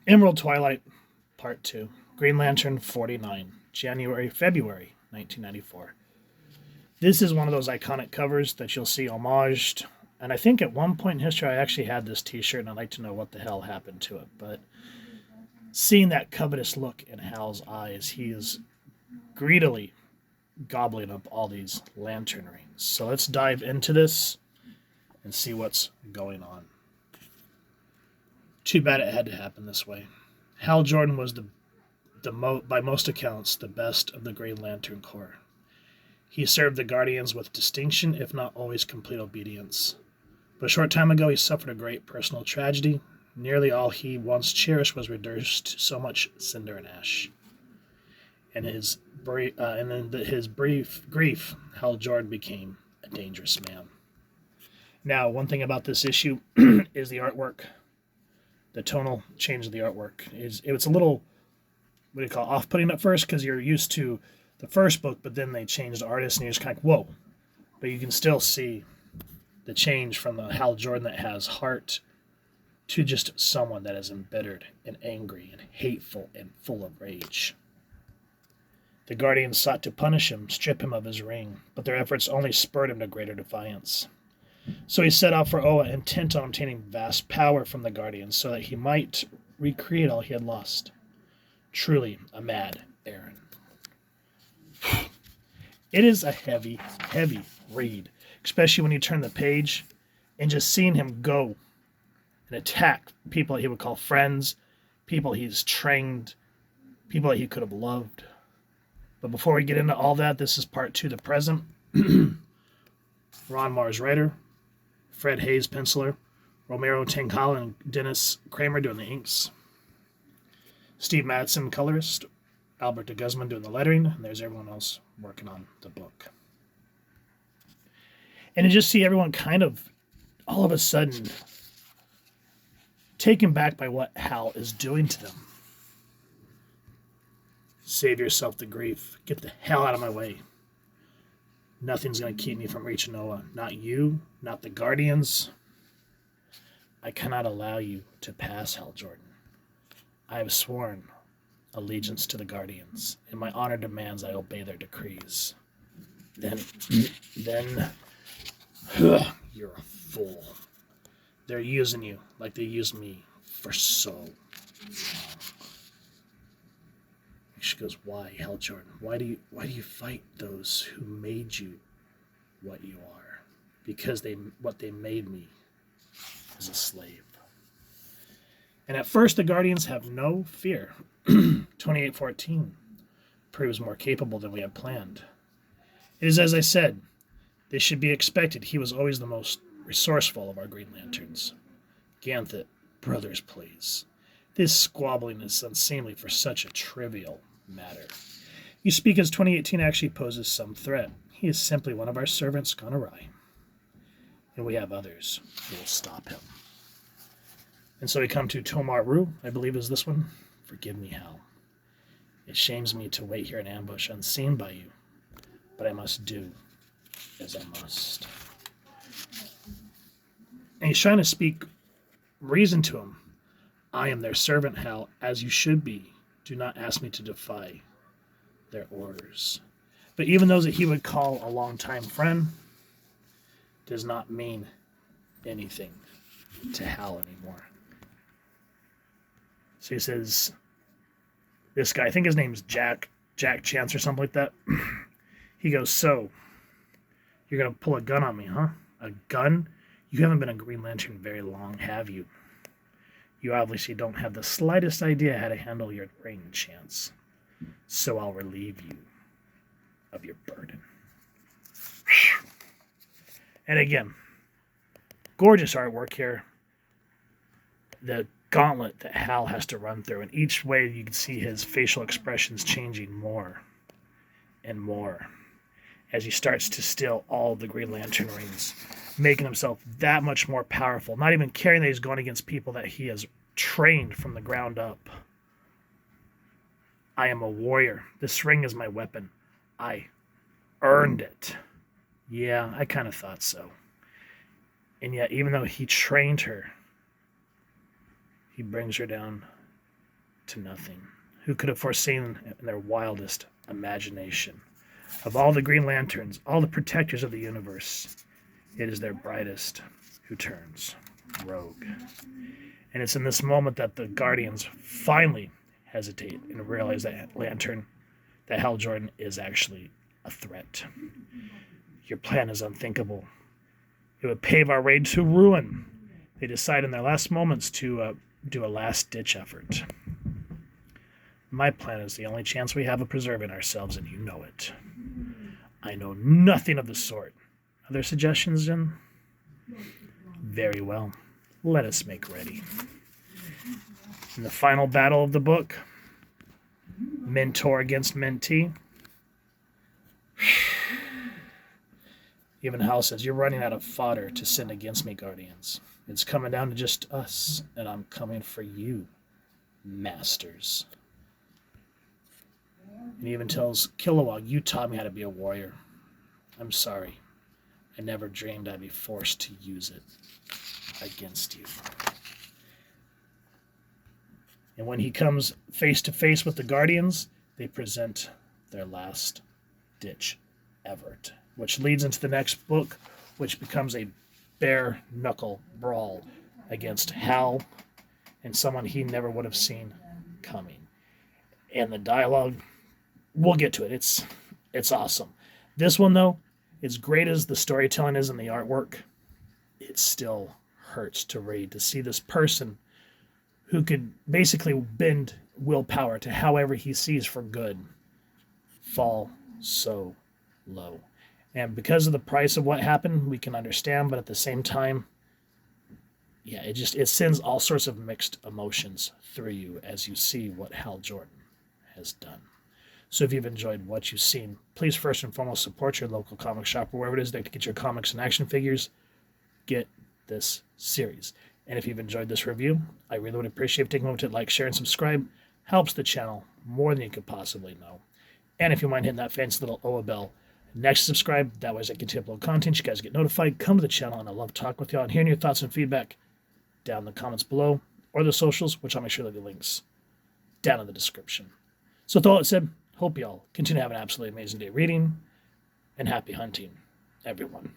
Emerald Twilight, Part 2. Green Lantern 49, February 1994. This is one of those iconic covers that you'll see homaged. And I think at one point in history I actually had this t shirt and I'd like to know what the hell happened to it. But seeing that covetous look in Hal's eyes, he is greedily gobbling up all these lantern rings. So let's dive into this and see what's going on. Too bad it had to happen this way. Hal Jordan was by most accounts, the best of the Green Lantern Corps. He served the Guardians with distinction, if not always complete obedience. But a short time ago, he suffered a great personal tragedy. Nearly all he once cherished was reduced to so much cinder and ash. In his brief grief, Hal Jordan became a dangerous man. Now, one thing about this issue is the artwork. The tonal change of the artwork it's a little, what do you call it, off-putting at first because you're used to the first book, but then they changed the artist and you're just kind of like, whoa. But you can still see the change from the Hal Jordan that has heart to just someone that is embittered and angry and hateful and full of rage. The Guardians sought to punish him, strip him of his ring, but their efforts only spurred him to greater defiance. So he set out for Oa, intent on obtaining vast power from the Guardians so that he might recreate all he had lost. Truly a mad errand. It is a heavy, heavy read, especially when you turn the page and just seeing him go and attack people that he would call friends, people he's trained, people that he could have loved. But before we get into all that, this is part 2, the present. Ron Mars writer, Fred Hayes penciler, Romero Tankala and Dennis Kramer doing the inks, Steve Madsen colorist, Albert de Guzman doing the lettering, and there's everyone else working on the book. And to just see everyone kind of all of a sudden taken back by what Hal is doing to them. Save yourself the grief. Get the hell out of my way. Nothing's going to keep me from reaching Noah. Not you, not the Guardians. I cannot allow you to pass, Hal Jordan. I have sworn allegiance to the Guardians, and my honor demands I obey their decrees. Then, you're a fool. They're using you like they used me for so long. She goes, why, Hal Jordan? Why do you fight those who made you what you are? Because what they made me is a slave. And at first the Guardians have no fear. 2814 proves more capable than we had planned. It is as I said, they should be expected. He was always the most resourceful of our Green Lanterns. Ganthet, brothers, please. This squabbling is unseemly for such a trivial matter. You speak as 2018 actually poses some threat. He is simply one of our servants gone awry. And we have others who will stop him. And so we come to Tomar Rue, I believe is this one. Forgive me, Hal. It shames me to wait here in ambush unseen by you, but I must do as I must. And he's trying to speak reason to him. I am their servant, Hal, as you should be. Do not ask me to defy their orders. But even those that he would call a longtime friend does not mean anything to Hal anymore. So he says, this guy, I think his name's Jack Chance or something like that. He goes, so, you're going to pull a gun on me, huh? A gun? You haven't been a Green Lantern very long, have you? You obviously don't have the slightest idea how to handle your ring, Chance. So I'll relieve you of your burden. And again, gorgeous artwork here. The gauntlet that Hal has to run through. And each way you can see his facial expressions changing more and more as he starts to steal all the Green Lantern rings, making himself that much more powerful. Not even caring that he's going against people that he has trained from the ground up. I am a warrior. This ring is my weapon. I earned it. Yeah, I kind of thought so. And yet, even though he trained her, he brings her down to nothing. Who could have foreseen in their wildest imagination? Of all the Green Lanterns, all the protectors of the universe, it is their brightest who turns rogue. And it's in this moment that the Guardians finally hesitate and realize that Hal Jordan is actually a threat. Your plan is unthinkable. It would pave our way to ruin. They decide in their last moments to do a last-ditch effort. My plan is the only chance we have of preserving ourselves, and you know it. I know nothing of the sort. Other suggestions, Jen? Very well. Let us make ready. In the final battle of the book, mentor against mentee. Even Hal says, you're running out of fodder to send against me, Guardians. It's coming down to just us, and I'm coming for you, Masters. And he even tells Kilowog, you taught me how to be a warrior. I'm sorry. I never dreamed I'd be forced to use it against you. And when he comes face to face with the Guardians, they present their last ditch effort, which leads into the next book, which becomes a bare knuckle brawl against Hal and someone he never would have seen coming. And the dialogue, we'll get to it. It's awesome. This one, though, as great as the storytelling is and the artwork, it still hurts to read, to see this person who could basically bend willpower to however he sees for good fall so low. And because of the price of what happened, we can understand, but at the same time, yeah, it sends all sorts of mixed emotions through you as you see what Hal Jordan has done. So if you've enjoyed what you've seen, please first and foremost support your local comic shop or wherever it is that to get your comics and action figures. Get this series. And if you've enjoyed this review, I really would appreciate taking a moment to like, share, and subscribe. Helps the channel more than you could possibly know. And if you mind hitting that fancy little OA bell next to subscribe, that way as I continue to upload content, you guys get notified. Come to the channel, and I love talking with y'all and hearing your thoughts and feedback down in the comments below or the socials, which I'll make sure that the links down in the description. So with all that said, hope y'all continue to have an absolutely amazing day reading, and happy hunting, everyone.